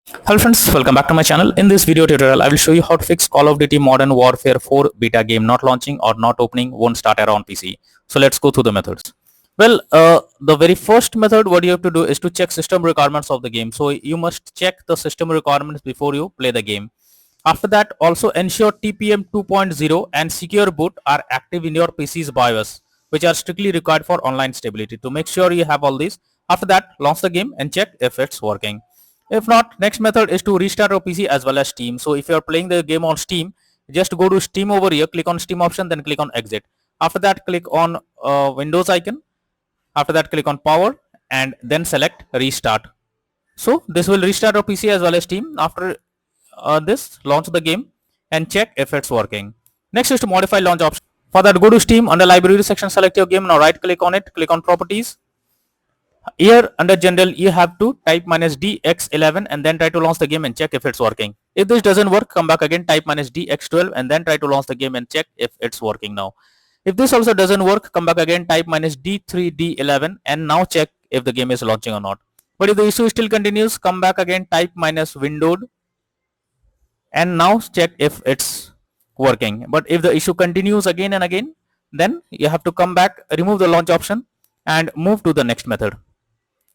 Hello friends, welcome back to my channel. In this video tutorial, I will show you how to fix Call of Duty Modern Warfare 4 beta game not launching or not opening won't start around PC. So let's go through the methods. Well, the very first method what you have to do is to check system requirements of the game. So you must check the system requirements before you play the game. After that, also ensure TPM 2.0 and secure boot are active in your PC's BIOS, which are strictly required for online stability. To make sure you have all these, after that, launch the game and check if it's working. If not, next method is to restart your PC as well as Steam. So if you are playing the game on Steam, just go to Steam over here, click on Steam option, then click on exit. After that, click on Windows icon. After that, click on power and then select restart. So this will restart your PC as well as Steam. After this, launch the game and check if it's working. Next is to modify launch option. For that, go to Steam, under library section, select your game. Now right click on it, click on properties. Here under general you have to type -dx11 and then try to launch the game and check if it's working. If this doesn't work, come back again, type -dx12 and then try to launch the game and check if it's working now. If this also doesn't work, come back again, type -d3d11 and now check if the game is launching or not. But if the issue still continues, come back again, type -windowed and now check if it's working. But if the issue continues again and again, then you have to come back, remove the launch option and move to the next method.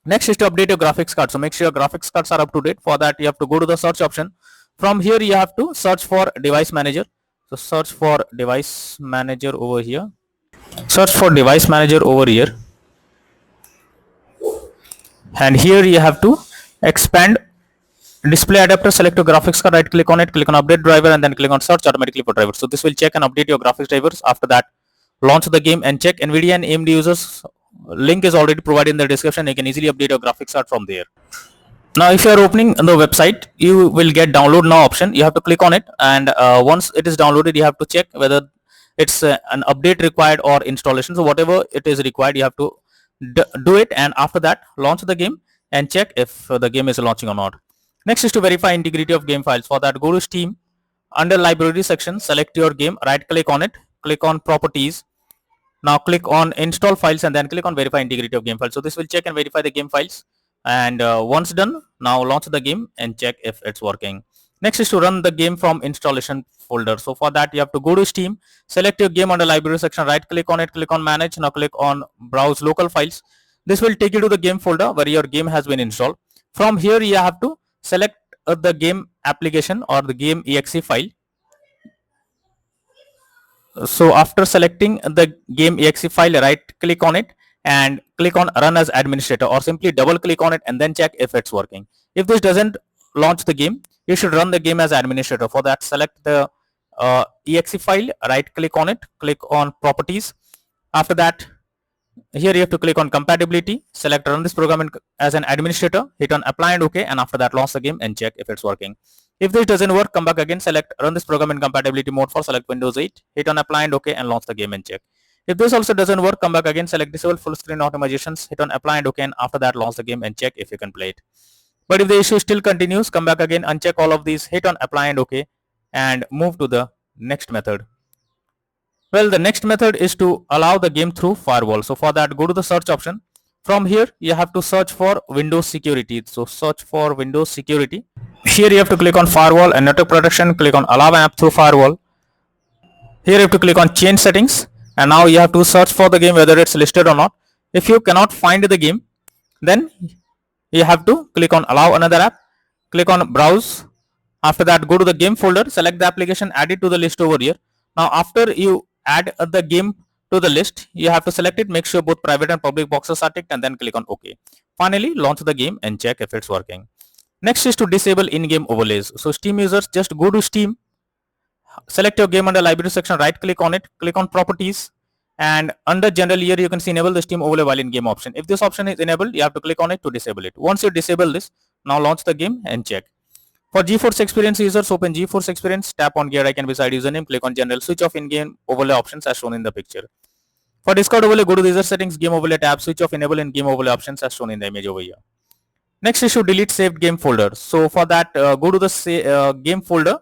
Next is to update your graphics card. So make sure your graphics cards are up to date. For that, you have to go to the search option. From here, you have to search for device manager. So search for device manager over here. Search for device manager over here. And here you have to expand display adapter, select your graphics card, right click on it, click on update driver and then click on search automatically for drivers. So this will check and update your graphics drivers. After that, launch the game and check. NVIDIA and AMD users link is already provided in the description. You can easily update your graphics card from there. Now if you are opening the website, you will get download now option. You have to click on it and once it is downloaded, you have to check whether it's an update required or installation. So whatever it is required, you have to do it, and after that launch the game and check if the game is launching or not. Next is to verify integrity of game files. For that, go to Steam, under library section, select your game, right click on it, click on properties. Now click on install files and then click on verify integrity of game files. So this will check and verify the game files, and once done, now launch the game and check if it's working. Next is to run the game from installation folder. So for that, you have to go to Steam, select your game under library section, right click on it, click on manage. Now click on browse local files. This will take you to the game folder where your game has been installed. From here, you have to select the game application or the game exe file. So after selecting the game exe file, right click on it and click on run as administrator, or simply double click on it and then check if it's working. If this doesn't launch the game, you should run the game as administrator. For that, select the exe file, right click on it, click on properties. After that, here you have to click on compatibility, select run this program as an administrator, hit on apply and OK, and after that launch the game and check if it's working. If this doesn't work, come back again, select run this program in compatibility mode for select Windows 8, hit on apply and OK and launch the game and check. If this also doesn't work, come back again, select disable full screen optimizations, hit on apply and OK, and after that launch the game and check if you can play it. But if the issue still continues, come back again, uncheck all of these, hit on apply and OK and move to the next method. Well, the next method is to allow the game through firewall. So for that, go to the search option. From here, you have to search for Windows security. So search for Windows security. Here you have to click on firewall and network protection, click on allow app through firewall. Here you have to click on change settings, and now you have to search for the game whether it's listed or not. If you cannot find the game, then you have to click on allow another app, click on browse. After that, go to the game folder, select the application, add it to the list over here. Now after you add the game to the list, you have to select it, make sure both private and public boxes are ticked, and then click on OK. Finally, launch the game and check if it's working. Next is to disable in-game overlays. So Steam users, just go to Steam, select your game under library section, right click on it, click on properties, and under general here you can see enable the Steam overlay while in game option. If this option is enabled, you have to click on it to disable it. Once you disable this, now launch the game and check. For GeForce Experience users, open GeForce Experience, tap on gear icon beside username, click on general, switch off in-game overlay options as shown in the picture. For Discord overlay, go to the user settings, game overlay tab, switch off enable in-game overlay options as shown in the image over here. Next is to delete saved game folder. So for that, go to the game folder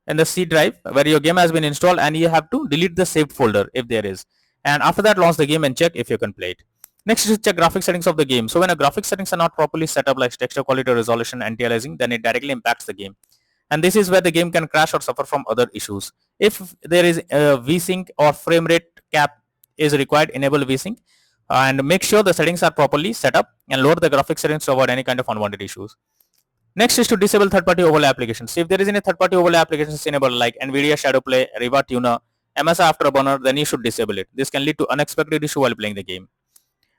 in the C drive where your game has been installed, and you have to delete the saved folder if there is. And after that, launch the game and check if you can play it. Next is check graphics settings of the game. So when a graphics settings are not properly set up, like texture quality, resolution, anti-aliasing, then it directly impacts the game. And this is where the game can crash or suffer from other issues. If there is a VSync or frame rate cap is required, enable VSync and make sure the settings are properly set up and lower the graphics settings to avoid any kind of unwanted issues. Next is to disable third-party overlay applications. If there is any third-party overlay applications enabled like NVIDIA Shadowplay, Riva Tuner, MSI Afterburner, then you should disable it. This can lead to unexpected issue while playing the game.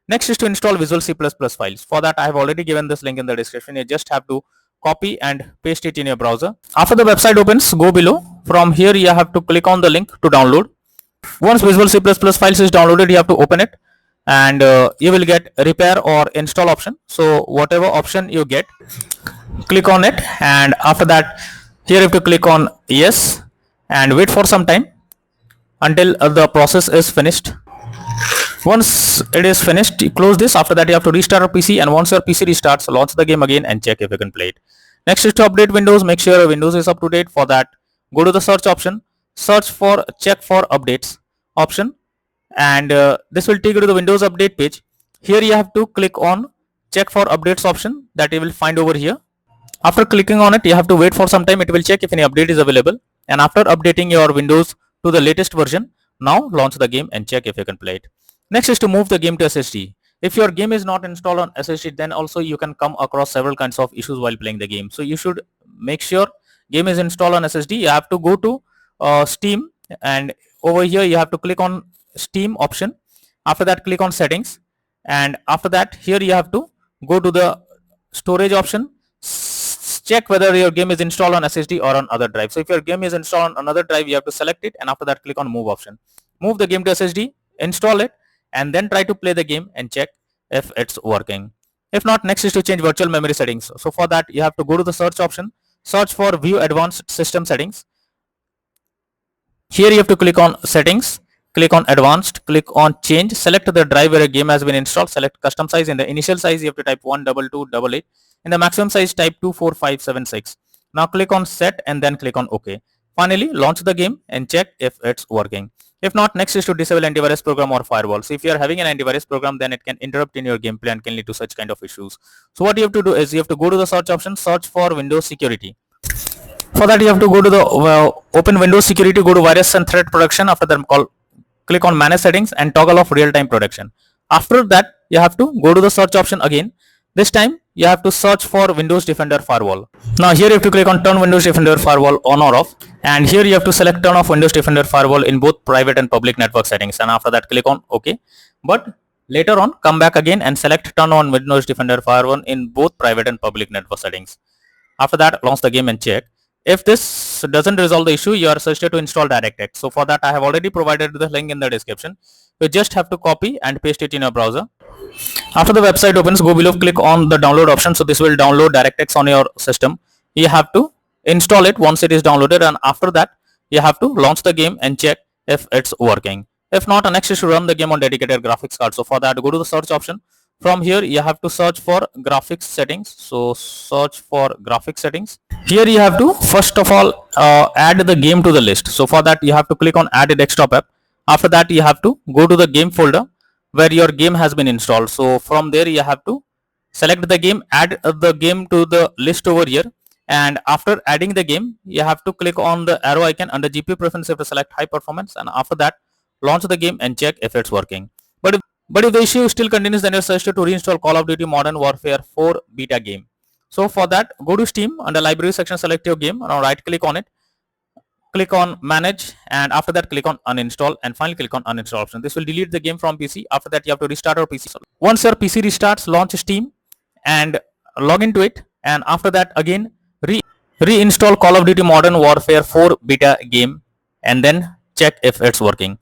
Next is to install Visual C++ files. For that, I have already given this link in the description. You just have to copy and paste it in your browser. After the website opens, go below. From here, you have to click on the link to download. Once Visual C++ files is downloaded, you have to open it and you will get repair or install option. So whatever option you get, click on it, and after that here you have to click on yes and wait for some time until the process is finished. Once it is finished, you close this. After that you have to restart your PC, and once your PC restarts, launch the game again and check if you can play it. Next is to update Windows. Make sure Windows is up to date. For that, go to the search option, search for check for updates option, and this will take you to the Windows update page. Here you have to click on check for updates option that you will find over here. After clicking on it, you have to wait for some time. It will check if any update is available, and after updating your Windows to the latest version, now launch the game and check if you can play it. Next is to move the game to SSD. If your game is not installed on SSD, then also you can come across several kinds of issues while playing the game. So you should make sure game is installed on SSD. You have to go to Steam, and over here you have to click on Steam option. After that, click on settings, and after that here you have to go to the storage option. Check whether your game is installed on SSD or on other drive. So if your game is installed on another drive, you have to select it, and after that click on move option. Move the game to SSD, install it, and then try to play the game and check if it's working. If not, next is to change virtual memory settings. So for that you have to go to the search option, search for view advanced system settings. Here you have to click on settings, click on advanced, click on change, select the drive where a game has been installed, select custom size. In the initial size you have to type 12288. In the maximum size type 24576. Now click on set and then click on OK. Finally launch the game and check if it's working. If not, next is to disable antivirus program or firewall. So if you are having an antivirus program, then it can interrupt in your gameplay and can lead to such kind of issues. So what you have to do is you have to go to the search option, search for Windows security. For that you have to go to the open Windows security, go to virus and threat protection. After that click on manage settings and toggle off real-time protection. After that you have to go to the search option again. This time you have to search for Windows Defender Firewall. Now here you have to click on turn Windows Defender Firewall on or off, and here you have to select turn off Windows Defender Firewall in both private and public network settings, and after that click on OK. But later on come back again and select turn on Windows Defender Firewall in both private and public network settings. After that launch the game and check. If this doesn't resolve the issue, you are suggested to install DirectX. So for that I have already provided the link in the description. You just have to copy and paste it in your browser. After the website opens, go below, click on the download option. So this will download DirectX on your system. You have to install it once it is downloaded, and after that you have to launch the game and check if it's working. If not, next is to run the game on dedicated graphics card. So for that go to the search option. From here you have to search for graphics settings. So search for graphics settings. Here you have to first of all add the game to the list. So for that you have to click on add a desktop app. After that you have to go to the game folder where your game has been installed. So from there you have to select the game, add the game to the list over here, and after adding the game you have to click on the arrow icon under GPU preference. You have to select high performance, and after that launch the game and check if it's working. But if the issue still continues, then you're suggested to reinstall Call of Duty Modern Warfare 4 beta game. So for that go to Steam, under library section select your game, now right click on it, click on manage, and after that click on uninstall, and finally click on uninstall option. This will delete the game from PC. After that you have to restart your PC. Once your PC restarts, launch Steam and log into it, and after that again reinstall Call of Duty Modern Warfare 4 beta game and then check if it's working.